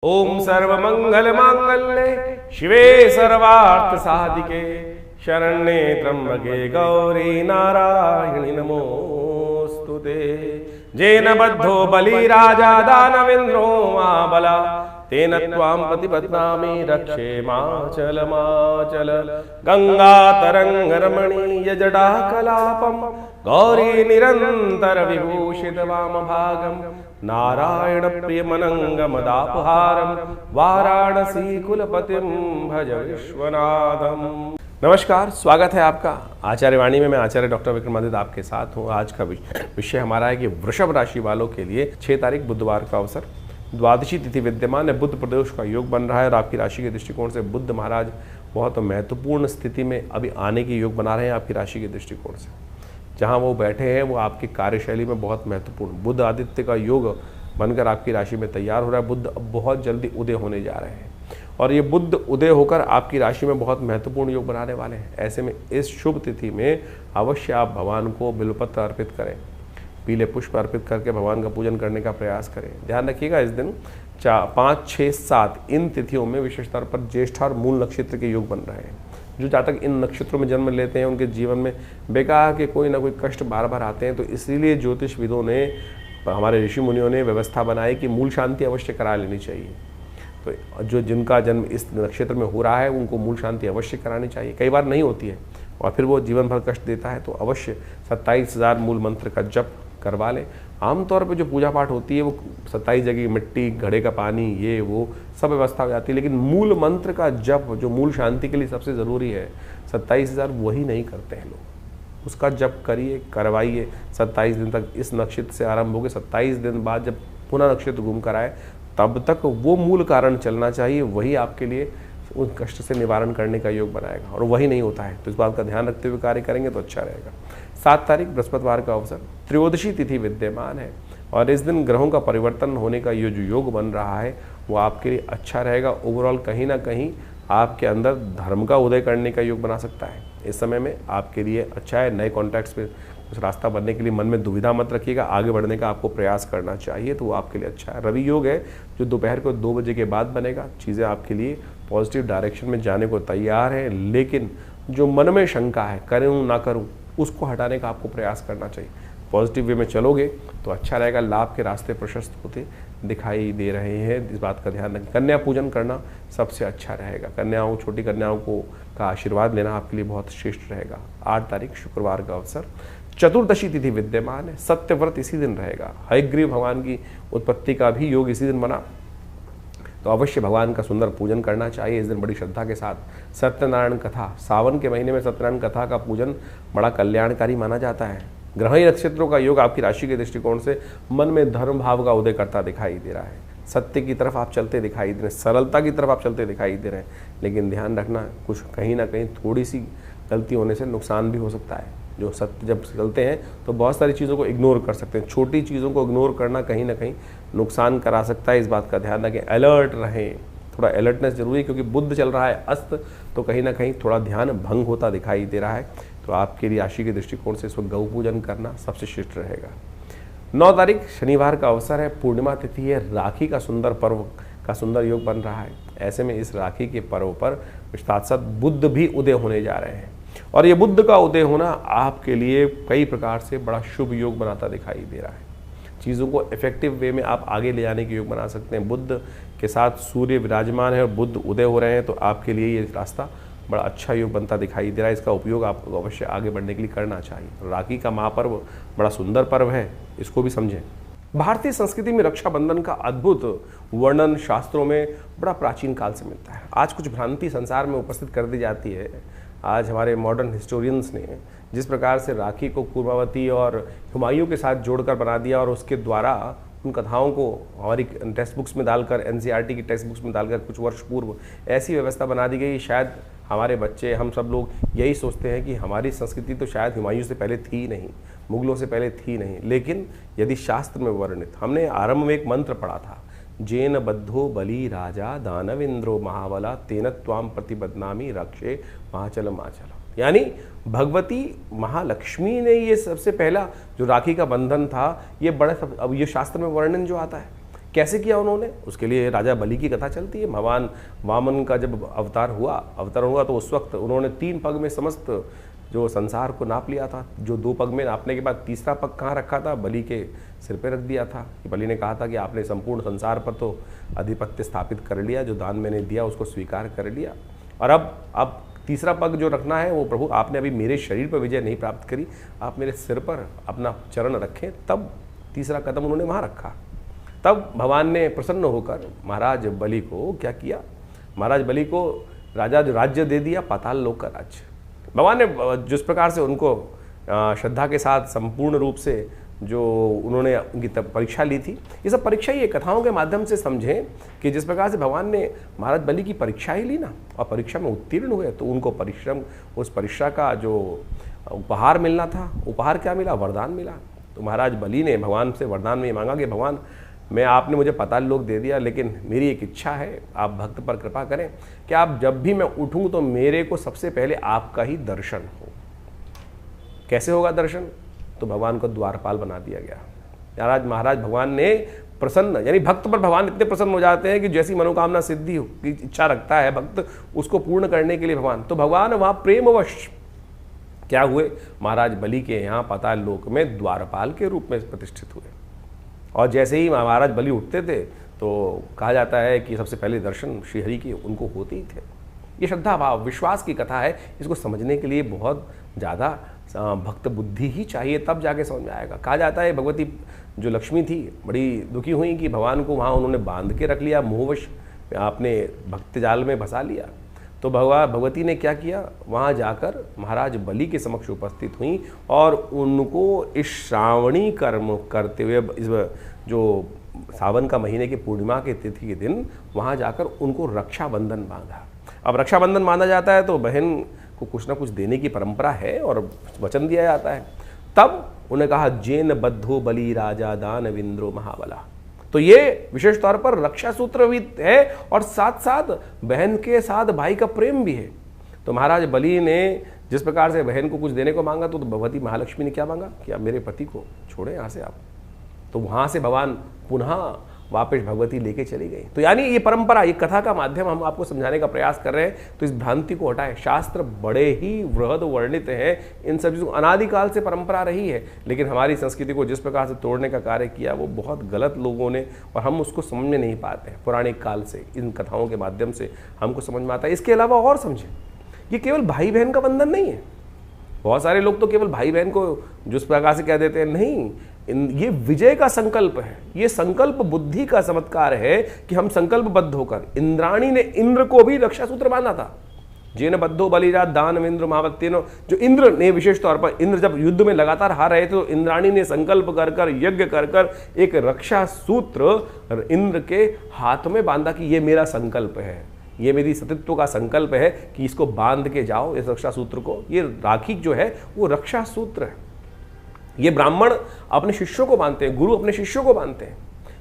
ओम सर्वमंगल मांगल्ये शिवे सर्वार्थ साधिके शरण्ये त्र्यंबके गौरी नारायणी नमोस्तुते। जेन बद्धो बलि राजा दानवेन्द्रो महाबला तेन त्वां प्रतिपद्नामि रक्षे माचल माचल। गंगा तरंग रमणीय जटा कलापम गौरी निरंतर विभूषित वाम भागम नारायण प्रियमनंग मदापहारम वाराणसी कुलपतिम भज विश्वनाथम। नमस्कार, स्वागत है आपका आचार्य वाणी में। मैं आचार्य डॉक्टर विक्रमादित्य आपके साथ हूँ। आज का विषय हमारा है कि वृषभ राशि वालों के लिए 6 तारीख बुधवार का अवसर, द्वादशी तिथि विद्यमान है, बुध प्रदोष का योग बन रहा है और आपकी राशि के दृष्टिकोण से बुध महाराज बहुत महत्वपूर्ण स्थिति में अभी आने के योग बना रहे हैं। आपकी राशि के दृष्टिकोण से जहाँ वो बैठे हैं वो आपकी कार्यशैली में बहुत महत्वपूर्ण बुध आदित्य का योग बनकर आपकी राशि में तैयार हो रहा है। बुध अब बहुत जल्दी उदय होने जा रहे हैं और ये बुध उदय होकर आपकी राशि में बहुत महत्वपूर्ण योग बनाने वाले हैं। ऐसे में इस शुभ तिथि में अवश्य आप भगवान को बिल्वपत्र अर्पित करें, पीले पुष्प अर्पित करके भगवान का पूजन करने का प्रयास करें। ध्यान रखिएगा, इस दिन 5, 6, 7 इन तिथियों में विशेष तौर पर ज्येष्ठ और मूल नक्षत्र के योग बन रहे हैं। जो जातक इन नक्षत्रों में जन्म लेते हैं उनके जीवन में बेकार के कोई ना कोई कष्ट बार बार आते हैं। तो इसलिए ज्योतिषविदों ने, हमारे ऋषि मुनियों ने व्यवस्था बनाई कि मूल शांति अवश्य करा लेनी चाहिए। तो जो जिनका जन्म इस नक्षत्र में हो रहा है उनको मूल शांति अवश्य करानी चाहिए। कई बार नहीं होती है और फिर वो जीवन भर कष्ट देता है, तो अवश्य 27,000 मूल मंत्र का जप करवा लें। आमतौर पे जो पूजा पाठ होती है वो 27 जगह की मिट्टी, घड़े का पानी, ये वो सब व्यवस्था हो जाती है, लेकिन मूल मंत्र का जप जो मूल शांति के लिए सबसे ज़रूरी है, 27,000 वही नहीं करते हैं लोग। उसका जप करिए, करवाइए 27 दिन तक। इस नक्षत्र से आरंभ होकर 27 दिन बाद जब पुनः नक्षत्र घूम कर आए तब तक वो मूल कारण चलना चाहिए, वही आपके लिए उस कष्ट से निवारण करने का योग बनाएगा। और वही नहीं होता है तो इस बात का ध्यान रखते हुए कार्य करेंगे तो अच्छा रहेगा। 7 तारीख बृहस्पतिवार का अवसर, त्रयोदशी तिथि विद्यमान है और इस दिन ग्रहों का परिवर्तन होने का ये जो योग बन रहा है वो आपके लिए अच्छा रहेगा। ओवरऑल कहीं ना कहीं आपके अंदर धर्म का उदय करने का योग बना सकता है। इस समय में आपके लिए अच्छा है। नए कॉन्टैक्ट्स पे कुछ रास्ता बनने के लिए मन में दुविधा मत रखिएगा, आगे बढ़ने का आपको प्रयास करना चाहिए, तो वो आपके लिए अच्छा है। रवि योग है जो दोपहर को 2 बजे के बाद बनेगा। चीज़ें आपके लिए पॉजिटिव डायरेक्शन में जाने को तैयार है, लेकिन जो मन में शंका है करूँ ना करूँ उसको हटाने का आपको प्रयास करना चाहिए। पॉजिटिव वे में चलोगे तो अच्छा रहेगा। लाभ के रास्ते प्रशस्त होते दिखाई दे रहे हैं, इस बात का ध्यान रखें। कन्या पूजन करना सबसे अच्छा रहेगा। कन्याओं, छोटी कन्याओं को का आशीर्वाद लेना आपके लिए बहुत श्रेष्ठ रहेगा। 8 तारीख शुक्रवार का अवसर, चतुर्दशी तिथि विद्यमान है, सत्यव्रत इसी दिन रहेगा। हयग्रीव भगवान की उत्पत्ति का भी योग इसी दिन बना, तो अवश्य भगवान का सुंदर पूजन करना चाहिए। इस दिन बड़ी श्रद्धा के साथ सत्यनारायण कथा, सावन के महीने में सत्यनारायण कथा का पूजन बड़ा कल्याणकारी माना जाता है। ग्रही नक्षत्रों का योग आपकी राशि के दृष्टिकोण से मन में धर्म भाव का उदय करता दिखाई दे रहा है। सत्य की तरफ आप चलते दिखाई दे रहे हैं, सरलता की तरफ आप चलते दिखाई दे रहे हैं, लेकिन ध्यान रखना कुछ कहीं ना कहीं थोड़ी सी गलती होने से नुकसान भी हो सकता है। जो सत्य जब चलते हैं तो बहुत सारी चीज़ों को इग्नोर कर सकते हैं। छोटी चीज़ों को इग्नोर करना कहीं ना कहीं नुकसान करा सकता है, इस बात का ध्यान रखें। अलर्ट रहें, थोड़ा अलर्टनेस जरूरी है, क्योंकि बुध चल रहा है अस्त, तो कहीं ना कहीं थोड़ा ध्यान भंग होता दिखाई दे रहा है। तो आपके लिए राशि के दृष्टिकोण से इस वक्त गौ पूजन करना सबसे श्रेष्ठ रहेगा। 9 तारीख शनिवार का अवसर है, पूर्णिमा तिथि है, राखी का सुंदर पर्व का सुंदर योग बन रहा है। ऐसे में इस राखी के पर्व पर साथ साथ बुध भी उदय होने जा रहे हैं और ये बुध का उदय होना आपके लिए कई प्रकार से बड़ा शुभ योग बनाता दिखाई दे रहा है। चीज़ों को इफेक्टिव वे में आप आगे ले जाने के योग बना सकते हैं। बुध के साथ सूर्य विराजमान है और बुध उदय हो रहे हैं, तो आपके लिए ये रास्ता बड़ा अच्छा योग बनता दिखाई दे रहा है। इसका उपयोग आपको अवश्य आगे बढ़ने के लिए करना चाहिए। राखी का महापर्व बड़ा सुंदर पर्व है, इसको भी समझें। भारतीय संस्कृति में रक्षाबंधन का अद्भुत वर्णन शास्त्रों में बड़ा प्राचीन काल से मिलता है। आज कुछ भ्रांति संसार में उपस्थित कर दी जाती है। आज हमारे मॉडर्न हिस्टोरियंस ने जिस प्रकार से राखी को कुर्मावती और हुमायूं के साथ जोड़कर बना दिया और उसके द्वारा उन कथाओं को हमारी टेक्स्ट बुक्स में डालकर, एनसीईआरटी की टेक्स्ट बुक्स में डालकर कुछ वर्ष पूर्व ऐसी व्यवस्था बना दी गई। शायद हमारे बच्चे, हम सब लोग यही सोचते हैं कि हमारी संस्कृति तो शायद हुमायूं से पहले थी नहीं, मुगलों से पहले थी नहीं। लेकिन यदि शास्त्र में वर्णित, हमने आरंभ में एक मंत्र पढ़ा था, जेन बद्धो बलि राजा दानवेन्द्रो महाबला तेन त्वां प्रतिपद्नामि रक्षे माचल माचल। यानी भगवती महालक्ष्मी ने ये सबसे पहला जो राखी का बंधन था, ये बड़ा अब ये शास्त्र में वर्णन जो आता है कैसे किया उन्होंने, उसके लिए राजा बलि की कथा चलती है। भगवान वामन का जब अवतरण हुआ तो उस वक्त उन्होंने 3 पग में समस्त जो संसार को नाप लिया था। जो 2 पग में नापने के बाद तीसरा पग कहाँ रखा था, बलि के सिर पे रख दिया था। बलि ने कहा था कि आपने संपूर्ण संसार पर तो आधिपत्य स्थापित कर लिया, जो दान मैंने दिया उसको स्वीकार कर लिया, और अब तीसरा पग जो रखना है वो प्रभु आपने अभी मेरे शरीर पर विजय नहीं प्राप्त करी, आप मेरे सिर पर अपना चरण रखें। तब तीसरा कदम उन्होंने वहाँ रखा। तब भगवान ने प्रसन्न होकर महाराज बलि को क्या किया, महाराज बलि को राजा जो राज्य दे दिया, पाताल लोक का राज्य। भगवान ने जिस प्रकार से उनको श्रद्धा के साथ संपूर्ण रूप से जो उन्होंने उनकी परीक्षा ली थी, ये सब परीक्षा ही कथाओं के माध्यम से समझें कि जिस प्रकार से भगवान ने महाराज बलि की परीक्षा ही ली ना, और परीक्षा में उत्तीर्ण हुए, तो उनको उस परीक्षा का जो उपहार मिलना था, उपहार क्या मिला, वरदान मिला। तो महाराज बलि ने भगवान से वरदान में मांगा कि भगवान मैं आपने मुझे पाताल लोक दे दिया, लेकिन मेरी एक इच्छा है, आप भक्त पर कृपा करें कि आप जब भी मैं उठूं तो मेरे को सबसे पहले आपका ही दर्शन हो। कैसे होगा दर्शन, तो भगवान को द्वारपाल बना दिया गया। महाराज भगवान ने प्रसन्न, यानी भक्त पर भगवान इतने प्रसन्न हो जाते हैं कि जैसी मनोकामना सिद्धि हो की इच्छा रखता है भक्त, उसको पूर्ण करने के लिए भगवान वहाँ प्रेमवश क्या हुए, महाराज बलि के यहाँ पाताल लोक में द्वारपाल के रूप में प्रतिष्ठित हुए। और जैसे ही महाराज बलि उठते थे तो कहा जाता है कि सबसे पहले दर्शन श्रीहरि के उनको होते ही थे। ये श्रद्धा भाव विश्वास की कथा है, इसको समझने के लिए बहुत ज़्यादा भक्त बुद्धि ही चाहिए, तब जाके समझ में आएगा। कहा जाता है भगवती जो लक्ष्मी थी बड़ी दुखी हुई कि भगवान को वहाँ उन्होंने बांध के रख लिया, मोहवश अपने भक्त जाल में फंसा लिया। तो भगवती ने क्या किया, वहाँ जाकर महाराज बलि के समक्ष उपस्थित हुई और उनको इस श्रावणी कर्म करते हुए, इस जो सावन का महीने की पूर्णिमा के तिथि के दिन वहाँ जाकर उनको रक्षाबंधन बांधा। अब रक्षाबंधन बांधा जाता है तो बहन को कुछ ना कुछ देने की परंपरा है और वचन दिया जाता है। तब उन्हें कहा जेन बद्धो बलि राजा दानवेंद्रो महाबला। तो ये विशेष तौर पर रक्षा सूत्र भी है और साथ साथ बहन के साथ भाई का प्रेम भी है। तो महाराज बलि ने जिस प्रकार से बहन को कुछ देने को मांगा तो भगवती महालक्ष्मी ने क्या मांगा कि आप मेरे पति को छोड़े यहाँ से आप। तो वहाँ से भगवान पुनः वापस भगवती लेके चली गई। तो यानी ये परंपरा, ये कथा का माध्यम हम आपको समझाने का प्रयास कर रहे हैं। तो इस भ्रांति को हटाएं। शास्त्र बड़े ही वृहद वर्णित हैं, इन सब चीज़ों अनादिकाल से परंपरा रही है, लेकिन हमारी संस्कृति को जिस प्रकार से तोड़ने का कार्य किया वो बहुत गलत लोगों ने, और हम उसको समझ में नहीं पाते हैं। पौराणिक काल से इन कथाओं के माध्यम से हमको समझ में आता है। इसके अलावा और समझें, ये केवल भाई बहन का बंधन नहीं है। बहुत सारे लोग तो केवल भाई बहन को जिस प्रकार से कह देते हैं, नहीं, ये विजय का संकल्प है, ये संकल्प बुद्धि का चमत्कार है कि हम संकल्पबद्ध होकर, इंद्राणी ने इंद्र को भी रक्षा सूत्र बांधा था। जेन बद्धो बलिराज दानवेंद्र महावत्तेनो, जो इंद्र ने विशेष तौर पर, इंद्र जब युद्ध में लगातार हार रहे थे तो इंद्राणी ने संकल्प कर कर यज्ञ कर कर एक रक्षा सूत्र इंद्र के हाथ में बांधा कि ये मेरा संकल्प है, ये मेरी सतीत्व का संकल्प है कि इसको बांध के जाओ, इस रक्षा सूत्र को। ये राखी जो है वो रक्षा सूत्र है। ये ब्राह्मण अपने शिष्यों को बांधते हैं, गुरु अपने शिष्यों को बांधते हैं।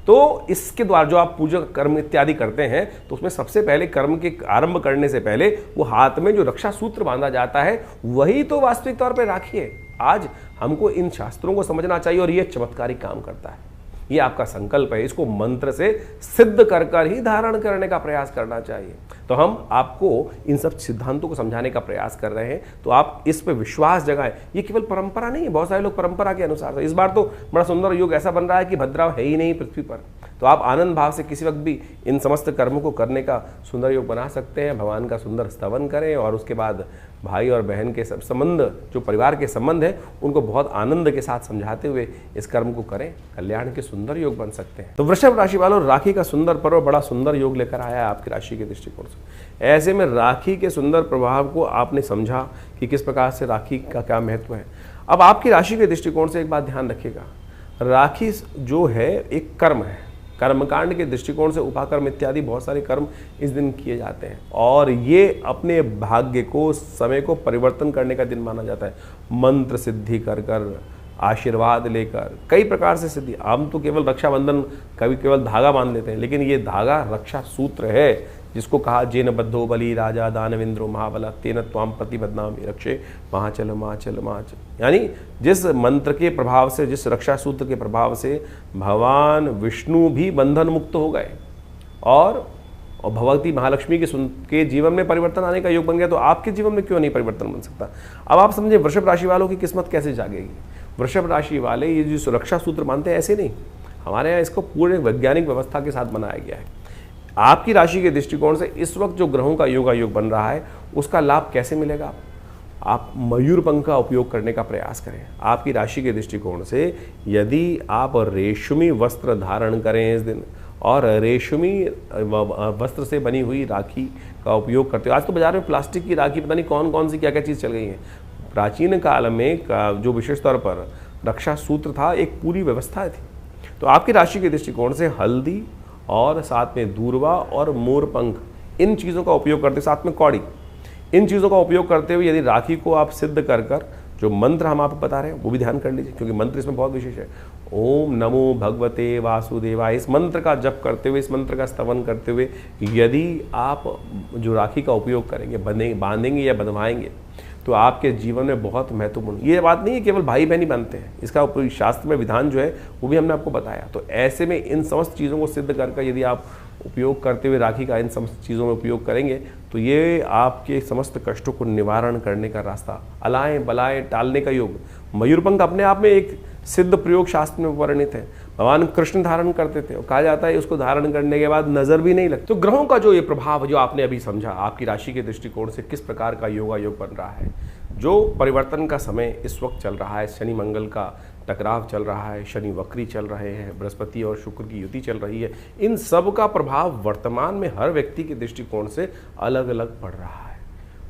तो इसके द्वारा जो आप पूजा कर्म इत्यादि करते हैं तो उसमें सबसे पहले कर्म के आरंभ करने से पहले वो हाथ में जो रक्षा सूत्र बांधा जाता है वही तो वास्तविक तौर पर राखी है। आज हमको इन शास्त्रों को समझना चाहिए और ये चमत्कारी काम करता है। ये आपका संकल्प है, इसको मंत्र से सिद्ध कर कर ही धारण करने का प्रयास करना चाहिए। तो हम आपको इन सब सिद्धांतों को समझाने का प्रयास कर रहे हैं, तो आप इस पे विश्वास जगाएं। ये केवल परंपरा नहीं है, बहुत सारे लोग परंपरा के अनुसार, तो इस बार तो बड़ा सुंदर योग ऐसा बन रहा है कि भद्राव है ही नहीं पृथ्वी पर, तो आप आनंद भाव से किसी वक्त भी इन समस्त कर्मों को करने का सुंदर योग बना सकते हैं। भगवान का सुंदर स्तवन करें और उसके बाद भाई और बहन के संबंध, जो परिवार के संबंध है, उनको बहुत आनंद के साथ समझाते हुए इस कर्म को करें। कल्याण के सुंदर योग बन सकते हैं। तो वृषभ राशि वालों, राखी का सुंदर पर्व बड़ा सुंदर योग लेकर आया है आपकी राशि के दृष्टिकोण से। ऐसे में राखी के सुंदर प्रभाव को आपने समझा कि किस प्रकार से राखी का क्या महत्व है। अब आपकी राशि के दृष्टिकोण से एक बात ध्यान रखिएगा, राखी जो है एक कर्म है। कर्मकांड के दृष्टिकोण से उपाकर्म इत्यादि बहुत सारे कर्म इस दिन किए जाते हैं और ये अपने भाग्य को, समय को परिवर्तन करने का दिन माना जाता है। मंत्र सिद्धि कर कर आशीर्वाद लेकर कई प्रकार से सिद्धि। हम तो केवल रक्षाबंधन कभी केवल धागा बांध लेते हैं, लेकिन ये धागा रक्षा सूत्र है, जिसको कहा जेन बद्धो बली राजा दानवेंद्रो महाबला तेन त्वाम प्रतिबद्धनामि रक्षे महाचल महाचल महाचल। यानी जिस मंत्र के प्रभाव से, जिस रक्षा सूत्र के प्रभाव से भगवान विष्णु भी बंधन मुक्त हो गए और भगवती महालक्ष्मी के जीवन में परिवर्तन आने का योग बन गया, तो आपके जीवन में क्यों नहीं परिवर्तन बन सकता। अब आप समझे वृषभ राशि वालों की किस्मत कैसे जागेगी। वृषभ राशि वाले ये जो सुरक्षा सूत्र मानते हैं, ऐसे नहीं, हमारे यहाँ इसको पूरे वैज्ञानिक व्यवस्था के साथ बनाया गया है। आपकी राशि के दृष्टिकोण से इस वक्त जो ग्रहों का योग बन रहा है, उसका लाभ कैसे मिलेगा। आप मयूर पंख का उपयोग करने का प्रयास करें। आपकी राशि के दृष्टिकोण से यदि आप रेशमी वस्त्र धारण करें इस दिन और रेशमी वस्त्र से बनी हुई राखी का उपयोग करते हो। आज तो बाजार में प्लास्टिक की राखी पता नहीं कौन कौन सी क्या क्या चीज़ चल गई है। प्राचीन काल में जो विशेष तौर पर रक्षा सूत्र था, एक पूरी व्यवस्था थी। तो आपकी राशि के दृष्टिकोण से हल्दी और साथ में दूर्वा और मोर पंख, इन चीज़ों का उपयोग करते, साथ में कौड़ी, इन चीज़ों का उपयोग करते हुए यदि राखी को आप सिद्ध कर जो मंत्र हम आपको बता रहे हैं वो भी ध्यान कर लीजिए, क्योंकि मंत्र इसमें बहुत विशेष है। ओम नमो भगवते वासुदेवाय, इस मंत्र का जप करते हुए, इस मंत्र का स्तवन करते हुए यदि आप जो राखी का उपयोग करेंगे, बांधेंगे या बंधवाएंगे, तो आपके जीवन में बहुत महत्वपूर्ण, ये बात नहीं है केवल भाई बहन ही बनते हैं, इसका शास्त्र में विधान जो है वो भी हमने आपको बताया। तो ऐसे में इन समस्त चीज़ों को सिद्ध कर यदि आप उपयोग करते हुए राखी का इन समस्त चीज़ों में उपयोग करेंगे, तो ये आपके समस्त कष्टों को निवारण करने का रास्ता, अलाएं बलाएं टालने का योग। मयूरपंख अपने आप में एक सिद्ध प्रयोग शास्त्र में वर्णित है। भगवान कृष्ण धारण करते थे और कहा जाता है उसको धारण करने के बाद नजर भी नहीं लगती। तो ग्रहों का जो ये प्रभाव जो आपने अभी समझा, आपकी राशि के दृष्टिकोण से किस प्रकार का योग बन रहा है, जो परिवर्तन का समय इस वक्त चल रहा है, शनि मंगल का टकराव चल रहा है, शनि वक्री चल रहे हैं, बृहस्पति और शुक्र की युति चल रही है, इन सब का प्रभाव वर्तमान में हर व्यक्ति के दृष्टिकोण से अलग अलग पड़ रहा है।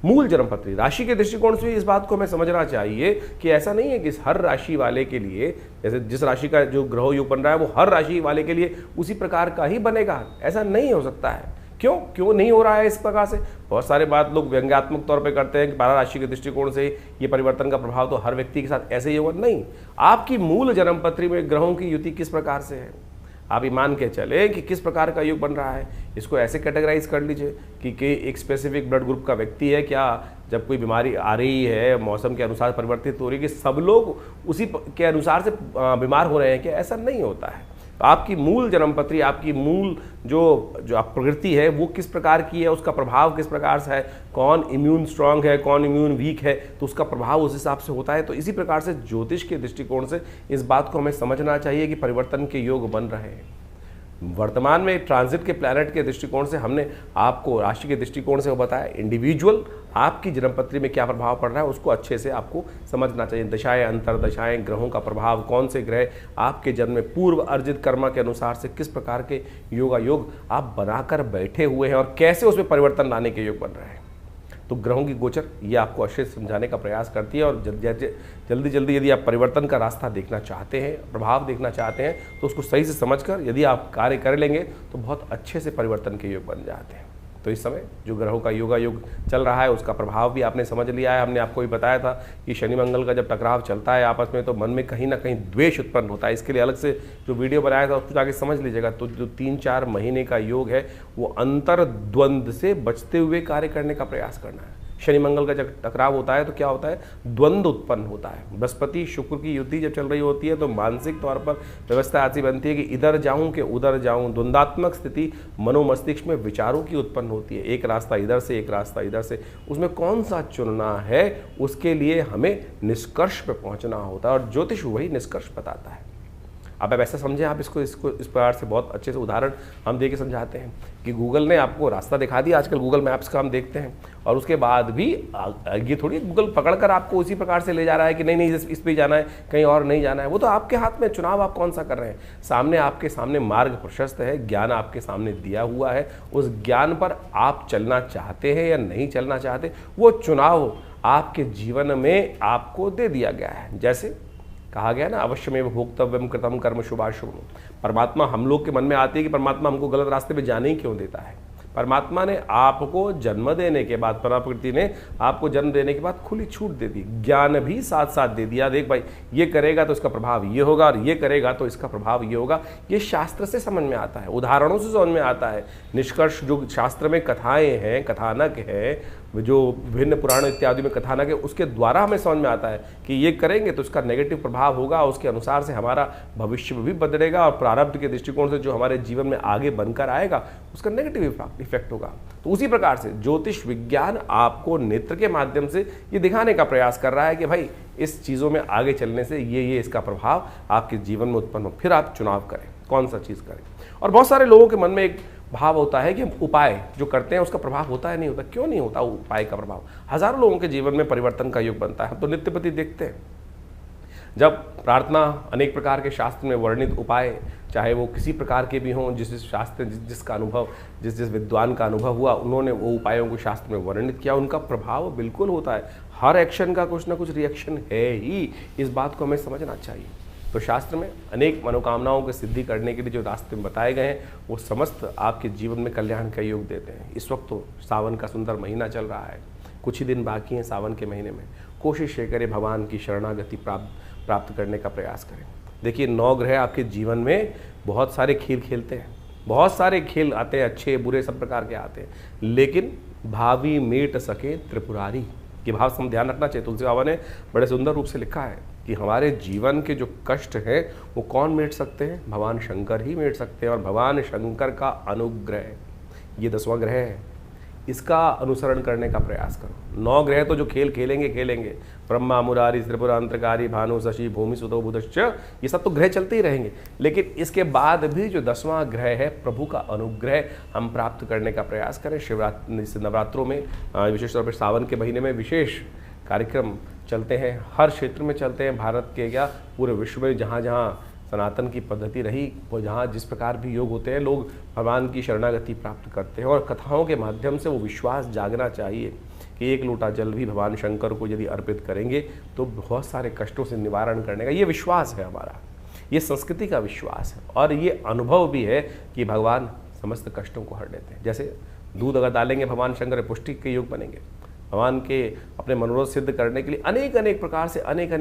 मूल जन्मपत्री राशि के दृष्टिकोण से इस बात को हमें समझना चाहिए कि ऐसा नहीं है कि हर राशि वाले के लिए, जैसे जिस राशि का जो ग्रह योग बन रहा है वो हर राशि वाले के लिए उसी प्रकार का ही बनेगा, ऐसा नहीं हो सकता है। क्यों नहीं हो रहा है इस प्रकार से? बहुत सारे बात लोग व्यंग्यात्मक तौर पे करते हैं कि 12 राशि के दृष्टिकोण से ये परिवर्तन का प्रभाव तो हर व्यक्ति के साथ ऐसे ही होगा। नहीं, आपकी मूल जन्मपत्री में ग्रहों की युति किस प्रकार से है, आप ये मान के चले कि किस प्रकार का योग बन रहा है। इसको ऐसे कैटेगराइज कर लीजिए कि एक स्पेसिफिक ब्लड ग्रुप का व्यक्ति है क्या, जब कोई बीमारी आ रही है मौसम के अनुसार परिवर्तित हो रही है कि सब लोग उसी के अनुसार से बीमार हो रहे हैं क्या, ऐसा नहीं होता है। तो आपकी मूल जन्मपत्री, आपकी मूल जो आप प्रकृति है वो किस प्रकार की है, उसका प्रभाव किस प्रकार से है, कौन इम्यून स्ट्रांग है, कौन इम्यून वीक है, तो उसका प्रभाव उस हिसाब से होता है। तो इसी प्रकार से ज्योतिष के दृष्टिकोण से इस बात को हमें समझना चाहिए कि परिवर्तन के योग बन रहे हैं। वर्तमान में ट्रांजिट के प्लैनेट के दृष्टिकोण से हमने आपको राशि के दृष्टिकोण से वो बताया, इंडिविजुअल आपकी जन्मपत्री में क्या प्रभाव पड़ रहा है उसको अच्छे से आपको समझना चाहिए। दशाएं, अंतर दशाएं, ग्रहों का प्रभाव, कौन से ग्रह आपके जन्म में पूर्व अर्जित कर्म के अनुसार से किस प्रकार के योग आप बनाकर बैठे हुए हैं और कैसे उसमें परिवर्तन लाने के योग बन रहे हैं। तो ग्रहों की गोचर ये आपको अच्छे से समझाने का प्रयास करती है और जल्दी जल्दी यदि आप परिवर्तन का रास्ता देखना चाहते हैं, प्रभाव देखना चाहते हैं, तो उसको सही से समझकर यदि आप कार्य कर लेंगे तो बहुत अच्छे से परिवर्तन के योग बन जाते हैं। तो इस समय जो ग्रहों का योग चल रहा है उसका प्रभाव भी आपने समझ लिया है। हमने आपको भी बताया था कि शनि मंगल का जब टकराव चलता है आपस में तो मन में कहीं ना कहीं द्वेष उत्पन्न होता है। इसके लिए अलग से जो वीडियो बनाया था उसको जाके समझ लीजिएगा। तो जो 3-4 महीने का योग है वो अंतर द्वंद्व से बचते हुए कार्य करने का प्रयास करना है। शनि मंगल का जब टकराव होता है तो क्या होता है, द्वंद्व उत्पन्न होता है। बृहस्पति शुक्र की युति जब चल रही होती है तो मानसिक तौर पर व्यवस्था ऐसी बनती है कि इधर जाऊं कि उधर जाऊं, द्वंद्वात्मक स्थिति मनोमस्तिष्क में विचारों की उत्पन्न होती है। एक रास्ता इधर से, एक रास्ता इधर से, उसमें कौन सा चुनना है उसके लिए हमें निष्कर्ष पे पहुंचना होता है और ज्योतिष वही निष्कर्ष बताता है। अब ऐसा समझें आप इसको इस प्रकार से बहुत अच्छे से उदाहरण हम दे के समझाते हैं कि गूगल ने आपको रास्ता दिखा दिया। आजकल गूगल मैप्स का हम देखते हैं और उसके बाद भी ये थोड़ी गूगल पकड़कर आपको उसी प्रकार से ले जा रहा है कि नहीं इस पे जाना है, कहीं और नहीं जाना है। वो तो आपके हाथ में, चुनाव आप कौन सा कर रहे हैं। सामने आपके सामने मार्ग प्रशस्त है, ज्ञान आपके सामने दिया हुआ है, उस ज्ञान पर आप चलना चाहते हैं या नहीं चलना चाहते, वो चुनाव आपके जीवन में आपको दे दिया गया है। जैसे कहा गया ना, अवश्यमेव भोक्तव्यम कृतम कर्म शुभाशुभम। परमात्मा हम लोग के मन में आती है कि परमात्मा हमको गलत रास्ते पे जाने ही क्यों देता है। परमात्मा ने आपको जन्म देने के बाद, प्रकृति ने आपको जन्म देने के बाद खुली छूट दे दी, ज्ञान भी साथ साथ दे दिया। देख भाई, ये करेगा तो इसका प्रभाव ये होगा और ये करेगा तो इसका प्रभाव ये होगा। ये शास्त्र से समझ में आता है, उदाहरणों से समझ में आता है। निष्कर्ष जो शास्त्र में कथाएं हैं, कथानक है, जो विभिन्न पुराण इत्यादि में कथानक है, उसके द्वारा हमें समझ में आता है कि ये करेंगे तो उसका नेगेटिव प्रभाव होगा, उसके अनुसार से हमारा भविष्य भी बदलेगा और प्रारब्ध के दृष्टिकोण से जो हमारे जीवन में आगे बनकर आएगा उसका नेगेटिव इफेक्ट होगा। तो उसी प्रकार से ज्योतिष विज्ञान आपको नेत्र के माध्यम से ये दिखाने का प्रयास कर रहा है कि भाई इस चीज़ों में आगे चलने से ये इसका प्रभाव आपके जीवन में उत्पन्न हो, फिर आप चुनाव करें कौन सा चीज़ करें। और बहुत सारे लोगों के मन में एक भाव होता है कि उपाय जो करते हैं उसका प्रभाव होता है, नहीं होता। क्यों नहीं होता उपाय का प्रभाव? हजारों लोगों के जीवन में परिवर्तन का योग बनता है। हम तो नित्य प्रति देखते हैं, जब प्रार्थना, अनेक प्रकार के शास्त्र में वर्णित उपाय, चाहे वो किसी प्रकार के भी हों, जिस शास्त्र जिसका अनुभव, जिस विद्वान का अनुभव हुआ, उन्होंने वो उपायों को शास्त्र में वर्णित किया, उनका प्रभाव बिल्कुल होता है। हर एक्शन का कुछ ना कुछ रिएक्शन है ही, इस बात को हमें समझना चाहिए। तो शास्त्र में अनेक मनोकामनाओं की सिद्धि करने के लिए जो रास्ते बताए गए हैं वो समस्त आपके जीवन में कल्याण का योग देते हैं। इस वक्त तो सावन का सुंदर महीना चल रहा है, कुछ ही दिन बाकी हैं सावन के महीने में। कोशिश ये करें भगवान की शरणागति प्राप्त करने का प्रयास करें। देखिए 9 ग्रह आपके जीवन में बहुत सारे खेल खेलते हैं, बहुत सारे खेल आते हैं, अच्छे बुरे सब प्रकार के आते हैं, लेकिन भावी मेट सके त्रिपुरारी, ये भाव से हम ध्यान रखना चाहिए। तुलसी बाबा ने बड़े सुंदर रूप से लिखा है कि हमारे जीवन के जो कष्ट हैं वो कौन मेट सकते हैं? भगवान शंकर ही मेट सकते हैं। और भगवान शंकर का अनुग्रह, ये 10वां ग्रह है, इसका अनुसरण करने का प्रयास करो। 9 ग्रह तो जो खेल खेलेंगे, ब्रह्मा मुरारी त्रिपुरा अंतरकारी भानु शशि भूमि सुतो बुधश्च, ये सब तो ग्रह चलते ही रहेंगे, लेकिन इसके बाद भी जो 10वां ग्रह है प्रभु का अनुग्रह हम प्राप्त करने का प्रयास करें। शिवरात्रि नवरात्रों में, विशेष तौर पर सावन के महीने में विशेष कार्यक्रम चलते हैं, हर क्षेत्र में चलते हैं, भारत के क्या पूरे विश्व में जहाँ जहाँ सनातन की पद्धति रही, वो जहाँ जिस प्रकार भी योग होते हैं, लोग भगवान की शरणागति प्राप्त करते हैं। और कथाओं के माध्यम से वो विश्वास जागना चाहिए कि 1 लोटा जल भी भगवान शंकर को यदि अर्पित करेंगे तो बहुत सारे कष्टों से निवारण करने का ये विश्वास है हमारा, ये संस्कृति का विश्वास है। और ये अनुभव भी है कि भगवान समस्त कष्टों को हर लेते हैं। जैसे दूध अगर डालेंगे भगवान शंकर पुष्टि के योग बनेंगे। भगवान के अपने मनोरथ सिद्ध करने के लिए अनेक प्रकार से अनेक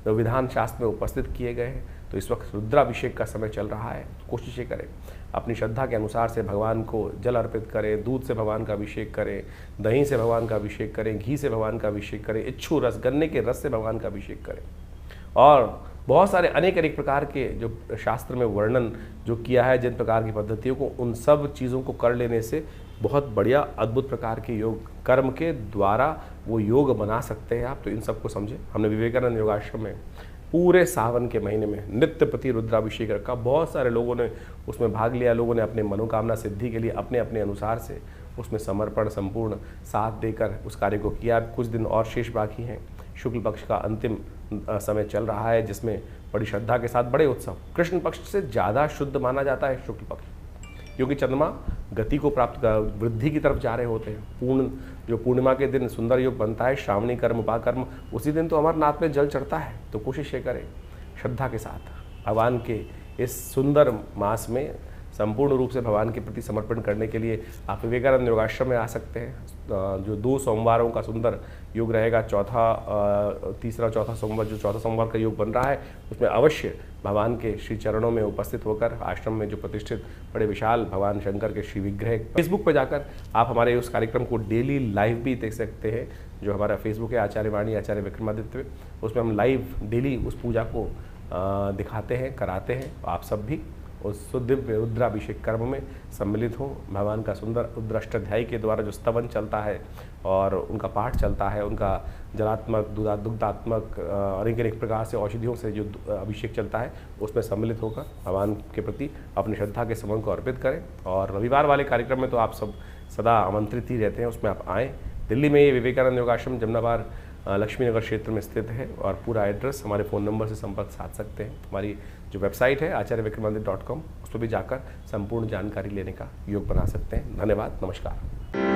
विधान शास्त्र में उपस्थित किए गए हैं। तो इस वक्त रुद्राभिषेक का समय चल रहा है, कोशिश करें अपनी श्रद्धा के अनुसार से भगवान को जल अर्पित करें, दूध से भगवान का अभिषेक करें, दही से भगवान का अभिषेक करें, घी से भगवान का अभिषेक करें, इच्छू रस, गन्ने के रस से भगवान का अभिषेक करें। और बहुत सारे अनेक प्रकार के जो शास्त्र में वर्णन जो किया है जिन प्रकार की पद्धतियों को, उन सब चीज़ों को कर लेने से बहुत बढ़िया अद्भुत प्रकार के योग कर्म के द्वारा वो योग बना सकते हैं आप। तो इन सबको समझें। हमने विवेकानंद योगाश्रम में पूरे सावन के महीने में नित्य प्रति रुद्राभिषेक रखा, बहुत सारे लोगों ने उसमें भाग लिया। लोगों ने अपने मनोकामना सिद्धि के लिए अपने अपने अनुसार से उसमें समर्पण संपूर्ण साथ देकर उस कार्य को किया। कुछ दिन और शेष बाकी हैं। शुक्ल पक्ष का अंतिम समय चल रहा है, जिसमें बड़ी श्रद्धा के साथ बड़े उत्सव। कृष्ण पक्ष से ज़्यादा शुद्ध माना जाता है शुक्ल पक्ष, क्योंकि चंद्रमा गति को प्राप्त वृद्धि की तरफ जा रहे होते हैं। जो पूर्णिमा के दिन सुंदर योग बनता है, श्रावणी कर्म उपाकर्म, उसी दिन तो अमरनाथ में जल चढ़ता है। तो कोशिश ये करें श्रद्धा के साथ भगवान के इस सुंदर मास में संपूर्ण रूप से भगवान के प्रति समर्पण करने के लिए आप विवेकानंद योगाश्रम में आ सकते हैं। जो 2 सोमवारों का सुंदर योग रहेगा, तीसरा चौथा सोमवार, जो चौथा सोमवार का योग बन रहा है, उसमें अवश्य भगवान के श्री चरणों में उपस्थित होकर आश्रम में जो प्रतिष्ठित बड़े विशाल भगवान शंकर के श्री विग्रह, फेसबुक पर जाकर आप हमारे उस कार्यक्रम को डेली लाइव भी देख सकते हैं। जो हमारा फेसबुक है आचार्य वाणी आचार्य विक्रमादित्य, उसमें हम लाइव डेली उस पूजा को दिखाते हैं, कराते हैं। आप सब भी उस दिव्य रुद्राभिषेक कर्म में सम्मिलित हों। भगवान का सुंदर रुद्राष्टाध्यायी के द्वारा जो स्तवन चलता है और उनका पाठ चलता है, उनका जलात्मक दुग्धात्मक अनेक प्रकार से औषधियों से जो अभिषेक चलता है, उसमें सम्मिलित होकर भगवान के प्रति अपनी श्रद्धा के समन को अर्पित करें। और रविवार वाले कार्यक्रम में तो आप सब सदा आमंत्रित ही रहते हैं, उसमें आप आएँ। दिल्ली में ये विवेकानंद योगाश्रम जमनाबाद लक्ष्मी नगर क्षेत्र में स्थित है और पूरा एड्रेस हमारे फ़ोन नंबर से संपर्क साध सकते हैं। हमारी जो वेबसाइट है आचार्यविक्रमादित्य.com, उस पर भी जाकर संपूर्ण जानकारी लेने का योग बना सकते हैं। धन्यवाद, नमस्कार।